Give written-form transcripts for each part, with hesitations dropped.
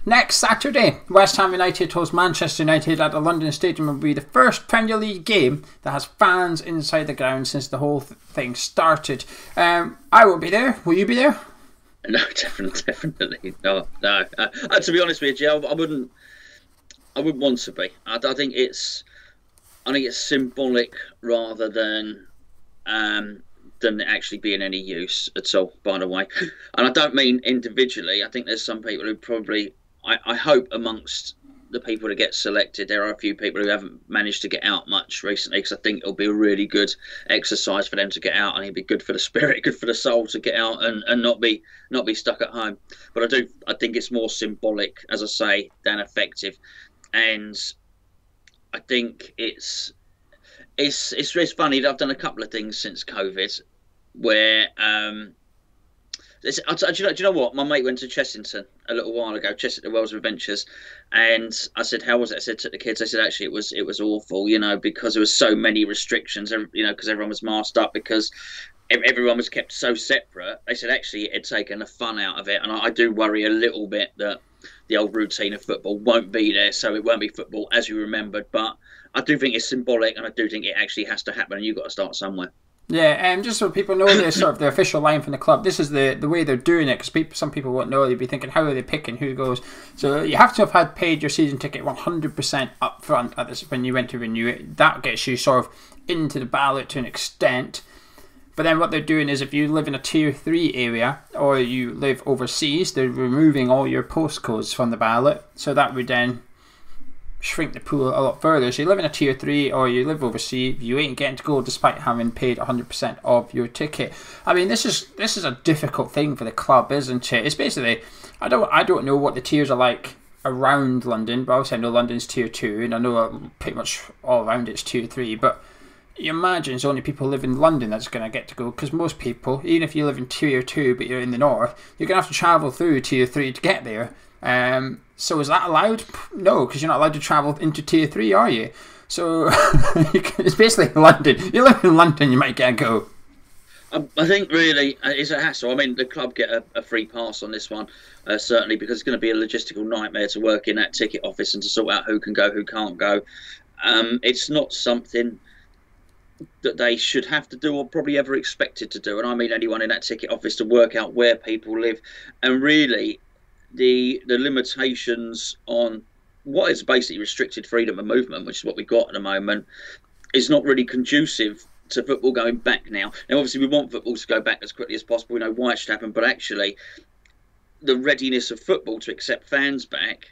Next Saturday, West Ham United host Manchester United at the London Stadium. Will be the first Premier League game that has fans inside the ground since the whole thing started. I will be there. Will you be there? No, definitely no. To be honest with you, I wouldn't want to be. I think it's symbolic rather than actually being any use at all. By the way, and I don't mean individually. I think there's some people who probably. I hope amongst the people that get selected, there are a few people who haven't managed to get out much recently, because I think it'll be a really good exercise for them to get out, and it'll be good for the spirit, good for the soul to get out and not be stuck at home. But I think it's more symbolic, as I say, than effective, and I think it's funny that I've done a couple of things since COVID where. Do you know what? My mate went to Chessington a little while ago, Chessington Wells of Adventures, and I said, "How was it?" I said to the kids, "I said actually it was awful, because there was so many restrictions, because everyone was masked up, because everyone was kept so separate." They said actually it had taken the fun out of it, and I do worry a little bit that the old routine of football won't be there, so it won't be football as you remembered. But I do think it's symbolic, and I do think it actually has to happen, and you've got to start somewhere. Yeah, just so people know the sort of the official line from the club. This is the way they're doing it, because some people won't know. They'll be thinking, how are they picking who goes? So you have to have had paid your season ticket 100% up front at this, when you went to renew it. That gets you sort of into the ballot to an extent. But then what they're doing is, if you live in a tier 3 area or you live overseas, they're removing all your postcodes from the ballot. So that would then shrink the pool a lot further. So you live in a tier 3 or you live overseas, you ain't getting to go despite having paid 100% of your ticket. I mean, this is a difficult thing for the club, isn't it? It's basically, I don't know what the tiers are like around London, but obviously I know London's tier 2, and I know pretty much all around it's tier 3, but you imagine it's only people who live in London that's going to get to go, because most people, even if you live in tier 2 but you're in the north, you're going to have to travel through tier 3 to get there. So is that allowed? No, because you're not allowed to travel into tier 3, are you? So it's basically London. You live in London, you might get a go. I think really it's a hassle. I mean, the club get a free pass on this one, certainly, because it's going to be a logistical nightmare to work in that ticket office and to sort out who can go, who can't go. It's not something that they should have to do or probably ever expected to do. And I mean anyone in that ticket office, to work out where people live, and really the limitations on what is basically restricted freedom of movement, which is what we've got at the moment, is not really conducive to football going back now. Now, obviously, we want football to go back as quickly as possible. We know why it should happen, but actually, the readiness of football to accept fans back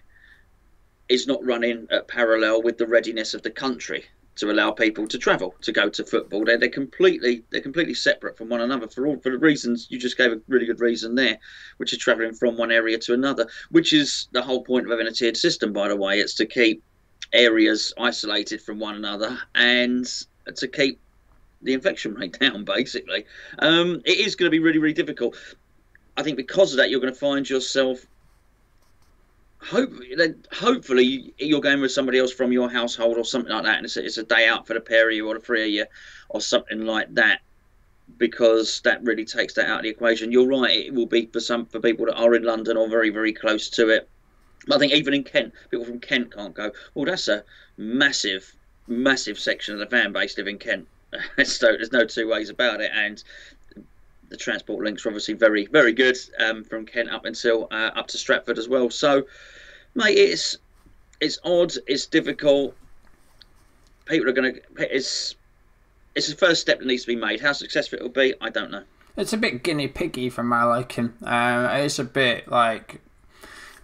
is not running at parallel with the readiness of the country to allow people to travel, to go to football. They're completely separate from one another for the reasons you just gave a really good reason there, which is travelling from one area to another, which is the whole point of having a tiered system, by the way. It's to keep areas isolated from one another and to keep the infection rate down, basically. It is going to be really, really difficult. I think because of that, you're going to find yourself, hopefully you're going with somebody else from your household or something like that, and it's a day out for the pair of you or the three of you or something like that, because that really takes that out of the equation. You're right, it will be for people that are in London or very, very close to it. I think even in Kent, people from Kent can't go. Well, that's a massive section of the fan base live in Kent. So there's no two ways about it, and the transport links are obviously very, very good from Kent up until up to Stratford as well. So, mate, it's odd, it's difficult. People are going to. It's the first step that needs to be made. How successful it will be, I don't know. It's a bit guinea piggy for my liking. It's a bit like,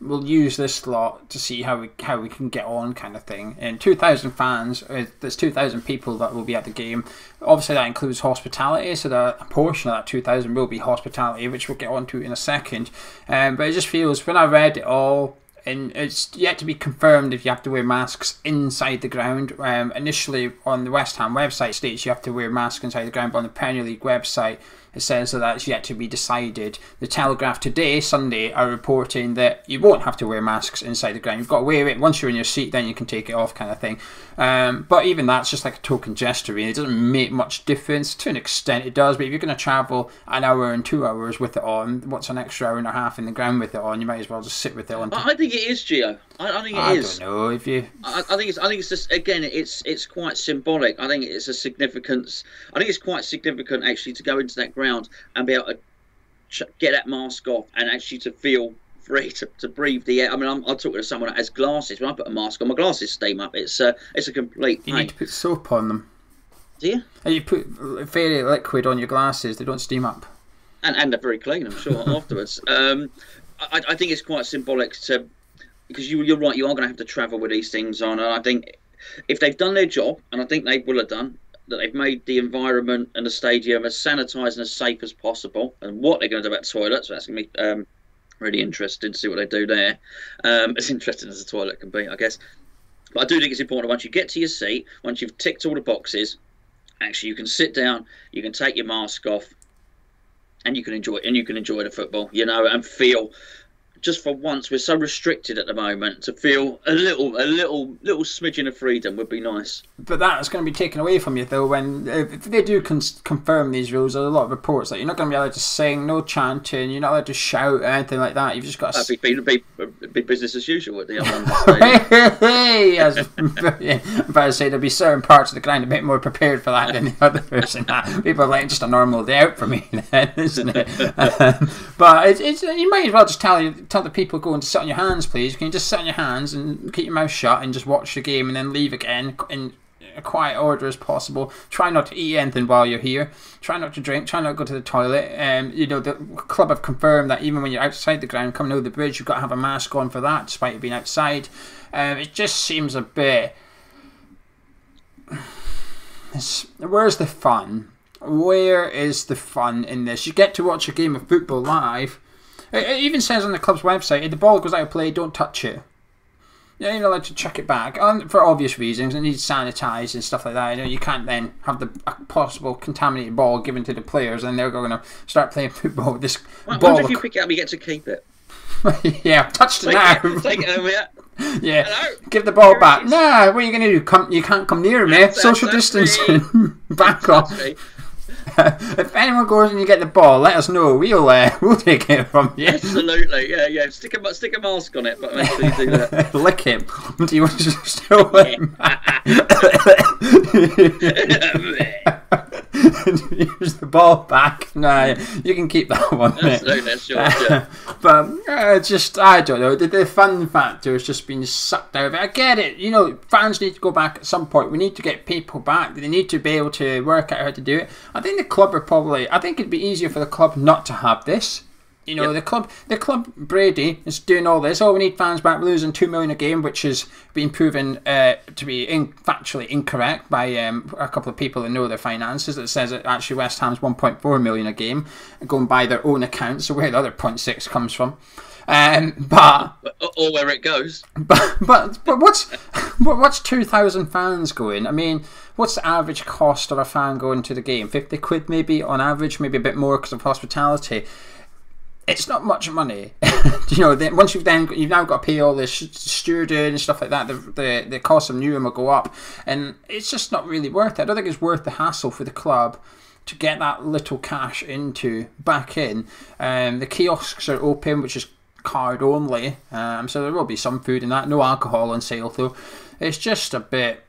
we'll use this slot to see how we can get on, kind of thing. And 2,000 fans, there's 2,000 people that will be at the game. Obviously that includes hospitality, so that a portion of that 2,000 will be hospitality, which we'll get onto in a second. But it just feels, when I read it all, and it's yet to be confirmed if you have to wear masks inside the ground. Initially on the West Ham website states you have to wear masks inside the ground, but on the Premier League website It says that that's yet to be decided. The Telegraph today, Sunday, are reporting that you won't have to wear masks inside the ground. You've got to wear it once you're in your seat, then you can take it off, kind of thing. But even that's just like a token gesture, really. It doesn't make much difference. To an extent it does, but if you're going to travel an hour and 2 hours with it on, what's an extra hour and a half in the ground with it on? You might as well just sit with it on. I think it is, Geo. I think it is. I don't know if you. I think it's just, again, it's quite symbolic. I think it's a significance. I think it's quite significant actually to go into that ground and be able to get that mask off and actually to feel free to breathe the air. I mean, I'm talking to someone that has glasses. When I put a mask on, my glasses steam up. It's a complete pain. You need to put soap on them. Do you? And you put fairy liquid on your glasses. They don't steam up. And they're very clean, I'm sure, afterwards. I think it's quite symbolic to, because you're right, you are going to have to travel with these things on. And I think if they've done their job, and I think they will have done, that they've made the environment and the stadium as sanitised and as safe as possible, and what they're going to do about toilets, so that's going to be really interesting to see what they do there. As interesting as a toilet can be, I guess. But I do think it's important, once you get to your seat, once you've ticked all the boxes, actually you can sit down, you can take your mask off, and you can enjoy it, and you can enjoy the football, you know, and feel, just for once, we're so restricted at the moment, to feel a little smidgen of freedom would be nice. But that's going to be taken away from you, though, when if they do confirm these rules. There's a lot of reports that you're not going to be allowed to sing, no chanting, you're not allowed to shout, anything like that. You've just got to... Be business as usual at the other Hey, I was about to say there'll be certain parts of the ground a bit more prepared for that than the other person. People are like, just a normal day out for me, then, isn't it? But you might as well just tell the people going to sit on your hands, please. Can you just sit on your hands and keep your mouth shut and just watch the game and then leave again in a quiet order as possible? Try not to eat anything while you're here. Try not to drink. Try not to go to the toilet. You know, the club have confirmed that even when you're outside the ground, coming over the bridge, you've got to have a mask on for that, despite you being outside. It just seems a bit... Where's the fun? Where is the fun in this? You get to watch a game of football live. It even says on the club's website, if the ball goes out of play, don't touch it. You're not allowed to chuck it back, for obvious reasons. It needs sanitised and stuff like that. You know, you can't then have a possible contaminated ball given to the players, and they're going to start playing football with this ball. I wonder if you pick it up, you get to keep it. Yeah, I've touched it now. Take it over here. Yeah, hello? Give the ball back. Nah, what are you going to do? You can't come near me. Social distancing. Back off. If anyone goes and you get the ball, let us know. We'll take it from you. Absolutely, yeah. Stick a mask on it, but make sure you do that. Lick him. Do you want to still him? Use the ball back. Nah, you can keep that one. Absolutely, sure. But I don't know. The fun factor has just been sucked out of it. I get it. You know, fans need to go back at some point. We need to get people back. They need to be able to work out how to do it. I think the club are probably... I think it'd be easier for the club not to have this. You know, the club Brady is doing all this. Oh, we need fans back. We're losing 2 million a game, which has been proven to be factually incorrect by a couple of people that know their finances. That says that actually West Ham's 1.4 million a game, going by their own accounts. So where the other 0.6 comes from. Or where it goes. But what's 2,000 fans going? I mean, what's the average cost of a fan going to the game? 50 quid maybe on average, maybe a bit more because of hospitality. It's not much money. You know, once you've now got to pay all this stewarding and stuff like that, the cost of new room will go up, and it's just not really worth it. I don't think it's worth the hassle for the club to get that little cash back in. The kiosks are open, which is card only, so there will be some food in that. No alcohol on sale though. It's just a bit...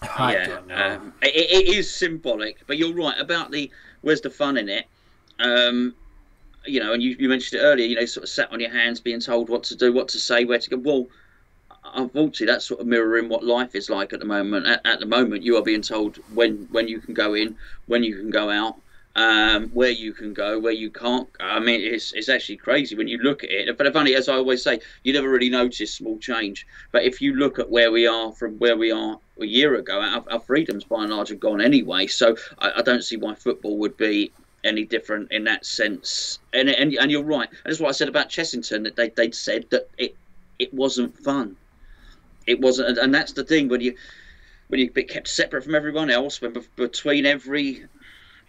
I don't know. It is symbolic, but you're right about where's the fun in it. You know, and you mentioned it earlier, you know, sort of sat on your hands being told what to do, what to say, where to go. Well, unfortunately, that's sort of mirroring what life is like at the moment. At the moment, you are being told when you can go in, when you can go out, where you can go, where you can't. I mean, it's actually crazy when you look at it. But funny, as I always say, you never really notice small change. But if you look at where we are from where we are a year ago, our freedoms by and large have gone anyway. So I don't see why football would be any different in that sense. And you're right. And that's what I said about Chessington, that they'd said that it wasn't fun. It wasn't, and that's the thing when you get kept separate from everyone else, when between every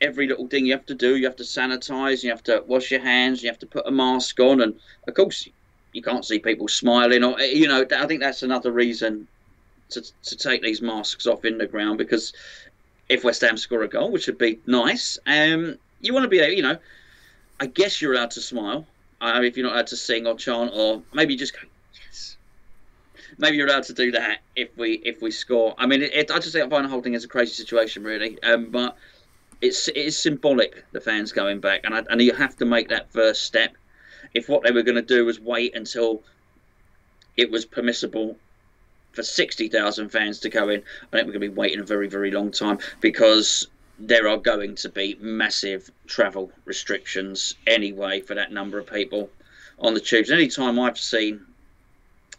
every little thing you have to do. You have to sanitize, you have to wash your hands, you have to put a mask on, and of course you can't see people smiling. Or I think that's another reason to take these masks off in the ground, because if West Ham score a goal, which would be nice, you want to be able, I guess you're allowed to smile. If you're not allowed to sing or chant, or maybe just go, yes. Maybe you're allowed to do that if we score. I mean, I just think I find the whole thing is a crazy situation, really. But it is symbolic, the fans going back, and you have to make that first step. If what they were going to do was wait until it was permissible for 60,000 fans to go in, I think we're going to be waiting a very, very long time, because there are going to be massive travel restrictions anyway for that number of people on the tubes. Any time I've seen,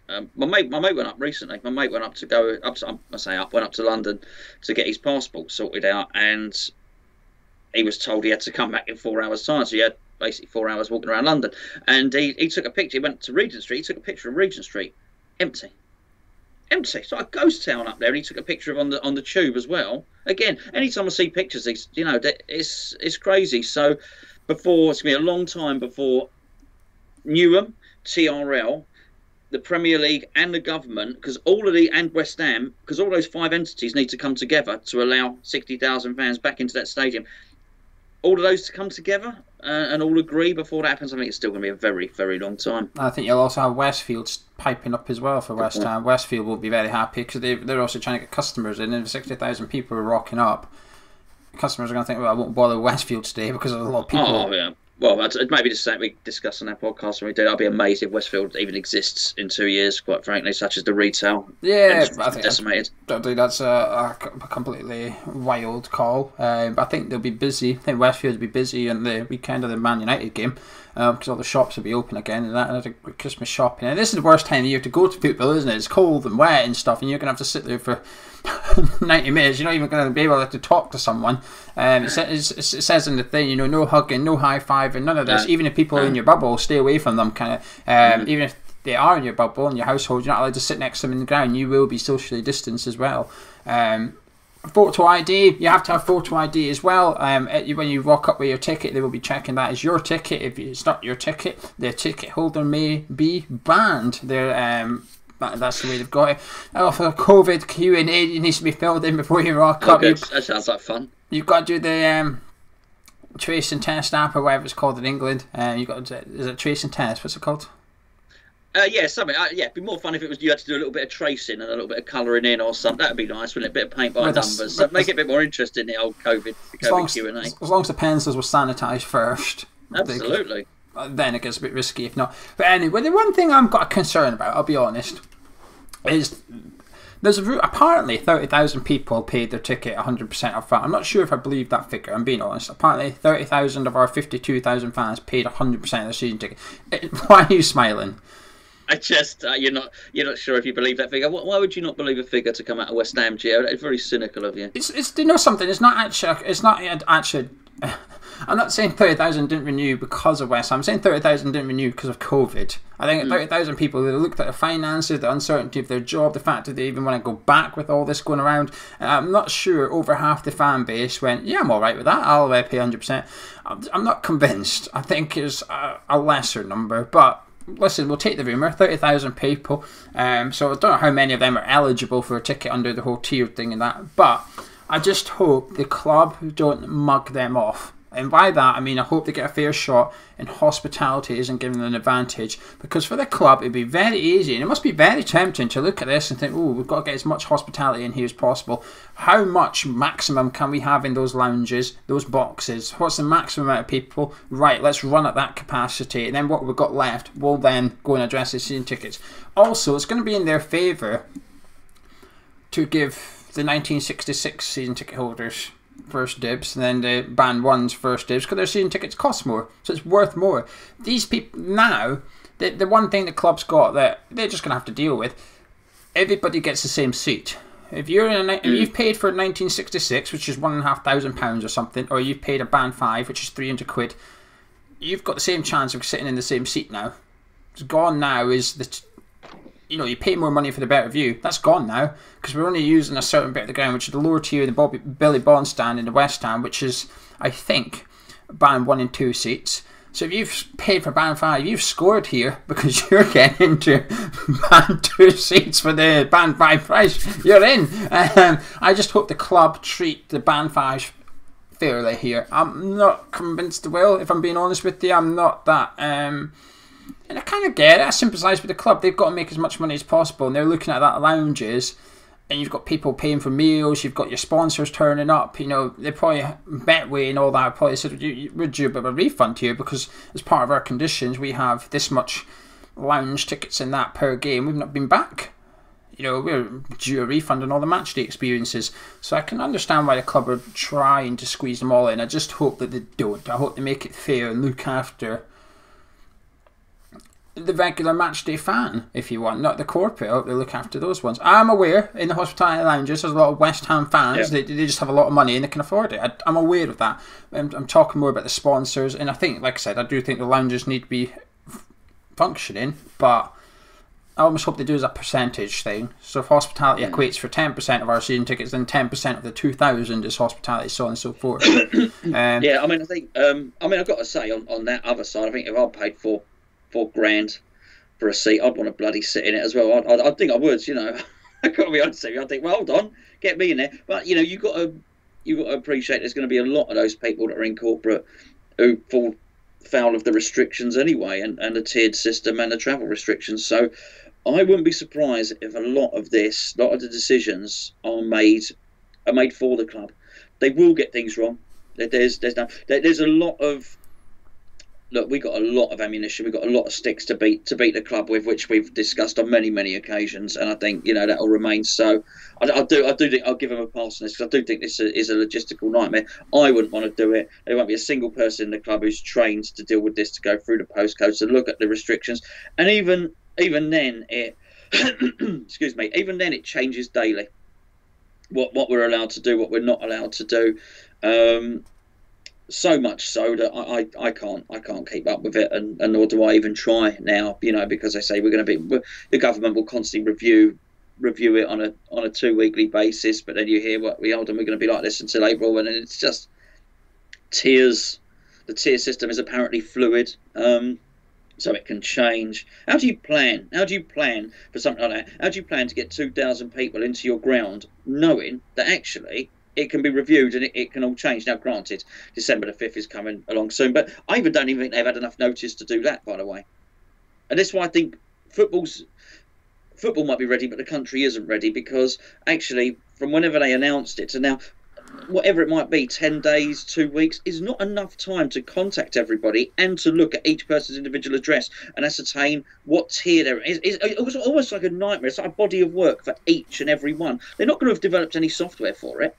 my mate went up recently. My mate went up to London to get his passport sorted out, and he was told he had to come back in 4 hours' time. So he had basically 4 hours walking around London, and he took a picture. He went to Regent Street. He took a picture of Regent Street, empty. It's like a ghost town up there, and he took a picture of on the tube as well. Again, anytime I see pictures, it's crazy. So it's going to be a long time before Newham, TRL, the Premier League, and the government, and West Ham, because all those 5 entities need to come together to allow 60,000 fans back into that stadium. All of those to come together and all agree before that happens. I think it's still going to be a very, very long time. I think you'll also have Westfield piping up as well for West Ham. Westfield will be very happy, because they're also trying to get customers in, and if 60,000 people are rocking up, customers are going to think, well, I won't bother Westfield today because there's a lot of people. Oh, yeah. Well, maybe just we discuss on our podcast when we do. I'll be amazed if Westfield even exists in 2 years, quite frankly, such as the retail. Yeah, I think decimated. That's a completely wild call. But I think they'll be busy. I think Westfield will be busy on the weekend of the Man United game, because all the shops will be open again, and the Christmas shopping. And this is the worst time of year to go to football, isn't it? It's cold and wet and stuff, and you're going to have to sit there for 90 minutes. You're not even going to be able to talk to someone. It says in the thing, no hugging, no high fiving, none of this. Even if people are in your bubble, stay away from them. Even if they are in your bubble, in your household, you're not allowed to sit next to them in the ground. You will be socially distanced as well. Photo ID, you have to have photo ID as well. When you walk up with your ticket, they will be checking that as your ticket. If it's not your ticket, the ticket holder may be banned. That's the way they've got it. For COVID Q&A, it needs to be filled in before you rock up. That sounds like fun. You've got to do the trace and test app, or whatever it's called in England. Is it trace and test? What's it called? Yeah, something. It'd be more fun if it was you had to do a little bit of tracing and a little bit of colouring in or something. That'd be nice, wouldn't it? A bit of paint by numbers. So make it a bit more interesting, the old COVID Q&A. As long as the pencils were sanitised first. Absolutely. Then it gets a bit risky if not. But anyway, the one thing I've got a concern about, I'll be honest, is apparently 30,000 people paid their ticket 100% up front. I'm not sure if I believe that figure, I'm being honest. Apparently 30,000 of our 52,000 fans paid 100% of their season ticket. Why are you smiling? I just you're not sure if you believe that figure. Why would you not believe a figure to come out of West Ham, Geo? It's very cynical of you. It's something. It's not actually. I'm not saying 30,000 didn't renew because of West Ham. I'm saying 30,000 didn't renew because of COVID. I think 30,000 people, they looked at their finances, the uncertainty of their job, the fact that they even want to go back with all this going around. I'm not sure over half the fan base went, yeah, I'm all right with that. I'll pay 100%. I'm not convinced. I think it's a lesser number, but listen, we'll take the rumour, 30,000 people. So I don't know how many of them are eligible for a ticket under the whole tiered thing and that, but I just hope the club don't mug them off. And by that, I mean, I hope they get a fair shot and hospitality isn't giving them an advantage. Because for the club, it'd be very easy, and it must be very tempting to look at this and think, oh, we've got to get as much hospitality in here as possible. How much maximum can we have in those lounges, those boxes? What's the maximum amount of people? Right, let's run at that capacity. And then what we've got left, we'll then go and address the season tickets. Also, it's going to be in their favour to give the 1966 season ticket holders first dibs, and then the band one's first dibs, because their season tickets cost more, so it's worth more. These people now, the one thing the club's got that they're just going to have to deal with, everybody gets the same seat. If you've paid for 1966, which is £1,500 or something, or you've paid a band 5, which is £300, you've got the same chance of sitting in the same seat now. It's gone now is you pay more money for the better view. That's gone now because we're only using a certain bit of the ground, which is the lower tier, the Billy Bond stand in the West Ham, which is, I think, band 1 and 2 seats. So if you've paid for band 5, you've scored here because you're getting into band 2 seats for the band 5 price. You're in. I just hope the club treat the band 5 fairly here. I'm not convinced they will, if I'm being honest with you. I'm not that... and I kind of get it. I sympathise with the club. They've got to make as much money as possible, and they're looking at that lounges, and you've got people paying for meals, you've got your sponsors turning up, they probably, Betway and all that, probably said, we're due a bit of a refund here because as part of our conditions, we have this much lounge tickets in that per game. We've not been back. We're due a refund on all the match day experiences. So I can understand why the club are trying to squeeze them all in. I just hope that they don't. I hope they make it fair and look after the regular match day fan, if you want, not the corporate. I hope they look after those ones. I'm aware in the hospitality lounges there's a lot of West Ham fans. Yeah. They just have a lot of money and they can afford it. I'm aware of that. I'm talking more about the sponsors, and I think, like I said, I do think the lounges need to be functioning, but I almost hope they do as a percentage thing. So if hospitality equates for 10% of our season tickets, then 10% of the 2,000 is hospitality, so on and so forth. Yeah, I think I've got to say on that other side, I think if I paid $4,000 for a seat, I'd want to bloody sit in it as well. I think I would, I've got to be honest with you. I think, well, hold on, get me in there. But you've got to appreciate there's going to be a lot of those people that are in corporate who fall foul of the restrictions anyway, and the tiered system and the travel restrictions. So I wouldn't be surprised if a lot of the decisions are made for the club. They will get things wrong. There's a lot of... Look, we got a lot of ammunition. We've got a lot of sticks to beat the club with, which we've discussed on many occasions, and I think that will remain so. I do think I'll give them a pass on this because I do think this is a logistical nightmare. I wouldn't want to do it. There won't be a single person in the club who's trained to deal with this, to go through the postcodes, to look at the restrictions, and even then it excuse me, even then it changes daily. What we're allowed to do, what we're not allowed to do. So much so that I can't keep up with it, and nor do I even try now, because they say the government will constantly review it on a 2-weekly basis, but then you hear we're going to be like this until April, and it's just tiers. The tier system is apparently fluid, so it can change. How do you plan for something like that? How do you plan to get 2,000 people into your ground, knowing that actually it can be reviewed and it can all change? Now, granted, December the 5th is coming along soon, but I don't even think they've had enough notice to do that, by the way. And that's why I think football might be ready, but the country isn't ready, because actually, from whenever they announced it to now, whatever it might be, 10 days, 2 weeks, is not enough time to contact everybody and to look at each person's individual address and ascertain what tier there is. It's almost like a nightmare. It's like a body of work for each and every one. They're not going to have developed any software for it.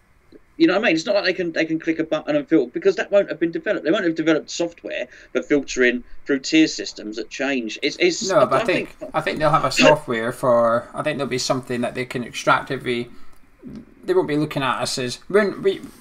You know what I mean? It's not like they can click a button and filter, because that won't have been developed. They won't have developed software for filtering through tier systems that change. I think they'll have a software for. I think there'll be something that they can extract every. They won't be looking at us as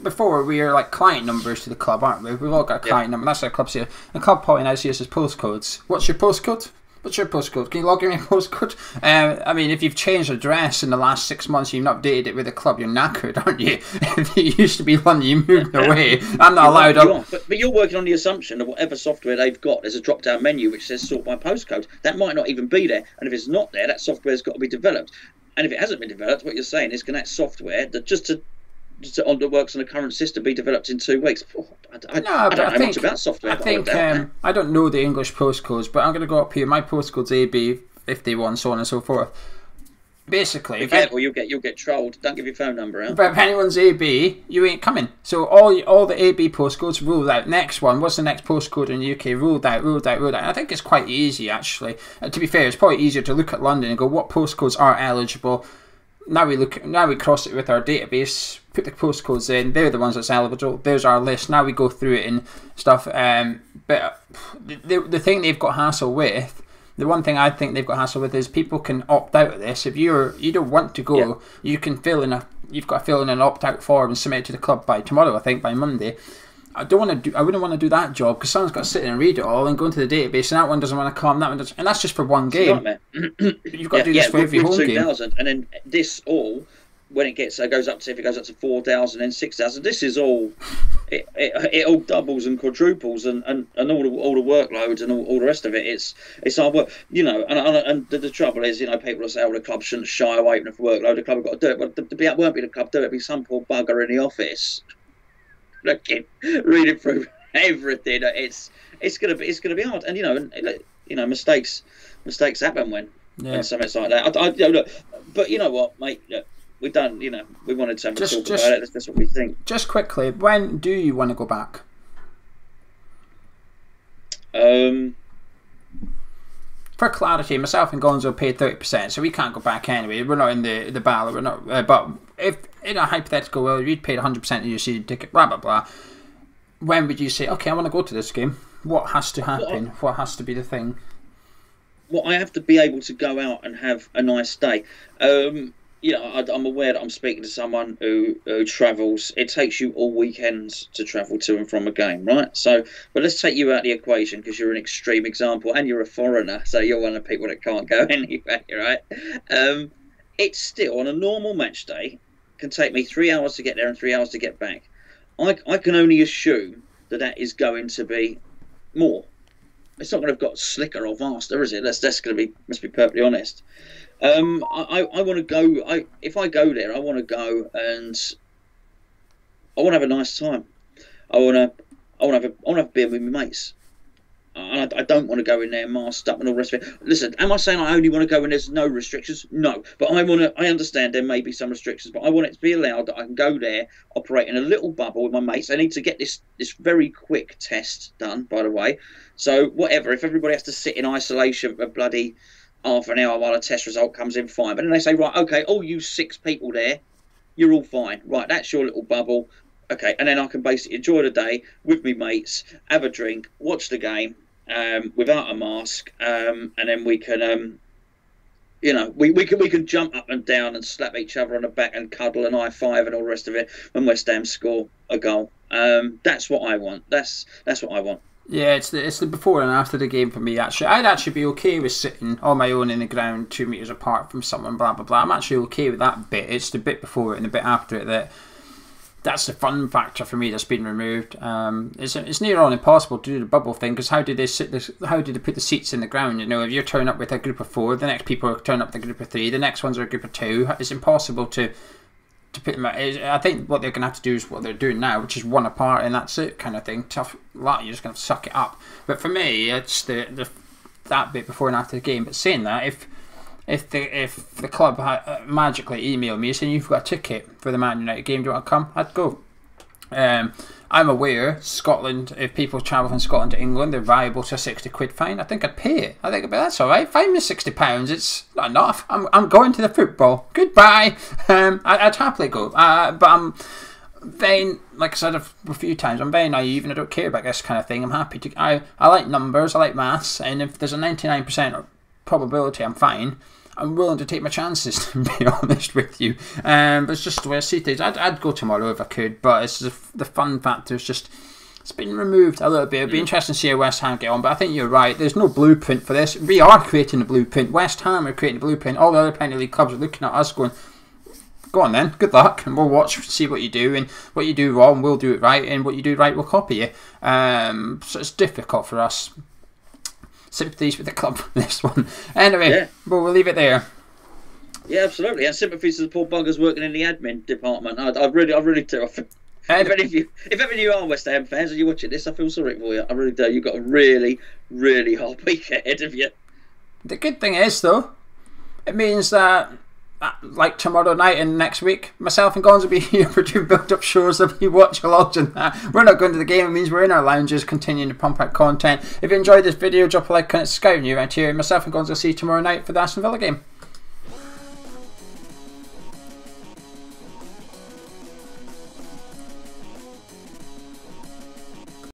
before we were like client numbers to the club, aren't we? We've all got a client number. That's our club here. The club probably now sees us as postcodes. What's your postcode? What's your postcode? Can you log in your postcode? I mean, if you've changed address in the last 6 months, you've not updated it with the club, you're knackered, aren't you? If you used to be London, you moved away. I'm not allowed. But you're working on the assumption that whatever software they've got, there's a drop-down menu which says sort by postcode. That might not even be there. And if it's not there, that software's got to be developed. And if it hasn't been developed, what you're saying is, can that software that that works on the current system be developed in 2 weeks? I don't know much about software. I don't know the English postcodes, but I'm going to go up here. My postcode's AB51, so on and so forth. Basically, you'll get trolled. Don't give your phone number out. But if anyone's AB, you ain't coming. So all the AB postcodes ruled out. Next one, what's the next postcode in the UK? Ruled out. And I think it's quite easy, actually. To be fair, it's probably easier to look at London and go, what postcodes are eligible? Now we cross it with our database, put the postcodes in. They're the ones that's eligible. There's our list. Now we go through it and stuff. But the thing they've got hassle with, the one thing I think they've got hassle with, is people can opt out of this. If you don't want to go, you can you've got to fill in an opt out form and submit it to the club by tomorrow. I think by Monday. I wouldn't want to do that job because someone's got to sit there and read it all and go into the database, and that one doesn't want to come, that one doesn't, and that's just for one game. You've got to do this for every home game. And then this all, when it gets goes up to 4,000 and 6,000, this is all it all doubles and quadruples and all the workloads and all the rest of it. It's hard work, you know. And the trouble is, you know, people will say, "Oh, the club shouldn't shy away from the workload. The club have got to do it." But it won't be the club do it. It'll be some poor bugger in the office looking, reading through everything. It's gonna be hard. And you know, mistakes happen when something's like that. Look, but you know what, mate. Look, we don't, you know, we wanted to talk about it. That's what we think. Just quickly, when do you want to go back? For clarity, myself and Gonzo paid 30%, so we can't go back anyway. We're not in the battle. We're not. But if in a hypothetical world, you'd paid 100% of your season ticket, blah blah blah. When would you say, okay, I want to go to this game? What has to happen? What has to be the thing? Well, I have to be able to go out and have a nice day. You know, I'm aware that I'm speaking to someone who travels. It takes you all weekends to travel to and from a game, right? So, but let's take you out of the equation because you're an extreme example and you're a foreigner, so you're one of the people that can't go anywhere, right? It's still, on a normal match day, can take me 3 hours to get there and 3 hours to get back. I can only assume that is going to be more. It's not going to have got slicker or faster, is it? That's going to be, let's be perfectly honest. I want to go. If I go there, I want to go and I want to have a nice time. I want to have a beer with my mates. I don't want to go in there masked up and all the rest of it. Listen, am I saying I only want to go when there's no restrictions? No, but I understand there may be some restrictions, but I want it to be allowed that I can go there, operate in a little bubble with my mates. I need to get this very quick test done, by the way. So whatever, if everybody has to sit in isolation for bloody half an hour while a test result comes in, fine. But then they say, right, okay, all you 6 people there, you're all fine. Right, that's your little bubble. Okay, and then I can basically enjoy the day with me mates, have a drink, watch the game without a mask, and then we can, you know, we can jump up and down and slap each other on the back and cuddle and high five and all the rest of it when West Ham score a goal. That's what I want. That's what I want. Yeah, it's the before and after the game for me. Actually, I'd actually be okay with sitting on my own in the ground 2 meters apart from someone. Blah blah blah. I'm actually okay with that bit. It's the bit before it and the bit after it that's the fun factor for me that's been removed. It's near on impossible to do the bubble thing because how do they put the seats in the ground? You know, if you're turning up with a group of 4, the next people are turning up with a group of 3, the next ones are a group of 2. It's impossible to put them. I think what they're going to have to do is what they're doing now, which is one apart and that's it kind of thing. Tough lot, you're just going to suck it up. But for me, it's that bit before and after the game. But saying that, if the club magically emailed me saying you've got a ticket for the Man United game, do you want to come? I'd go. I'm aware Scotland, if people travel from Scotland to England, they're liable to a £60 fine. I think I'd pay it. I think that's all right. Fine me £60. It's not enough. I'm going to the football. Goodbye. I'd happily go. But I'm very, like I said a few times, I'm very naive and I don't care about this kind of thing. I'm happy to. I like numbers. I like maths, and if there's a 99% probability, I'm fine. I'm willing to take my chances, to be honest with you. But it's just the way I see things. I'd go tomorrow if I could, but it's just the fun factor is just, it's been removed a little bit. It'd be interesting to see how West Ham get on, but I think you're right. There's no blueprint for this. We are creating a blueprint. West Ham are creating a blueprint. All the other Premier League clubs are looking at us going, go on then, good luck, and we'll watch, see what you do, and what you do wrong, we'll do it right, and what you do right, we'll copy you. So it's difficult for us. Sympathies with the club for this one. Anyway, yeah. Well, we'll leave it there. Yeah, absolutely. And sympathies to the poor buggers working in the admin department. I really do. If any of you are West Ham fans and you're watching this, I feel sorry for you. I really do. You've got a really, really hard week ahead of you. The good thing is, though, it means that like tomorrow night and next week, myself and Gonzo will be here for 2 build-up shows. There'll be watch-alongs and that. We're not going to the game. It means we're in our lounges continuing to pump out content. If you enjoyed this video, drop a like, comment, subscribe, and you around here. Myself and Gonzo will see you tomorrow night for the Aston Villa game.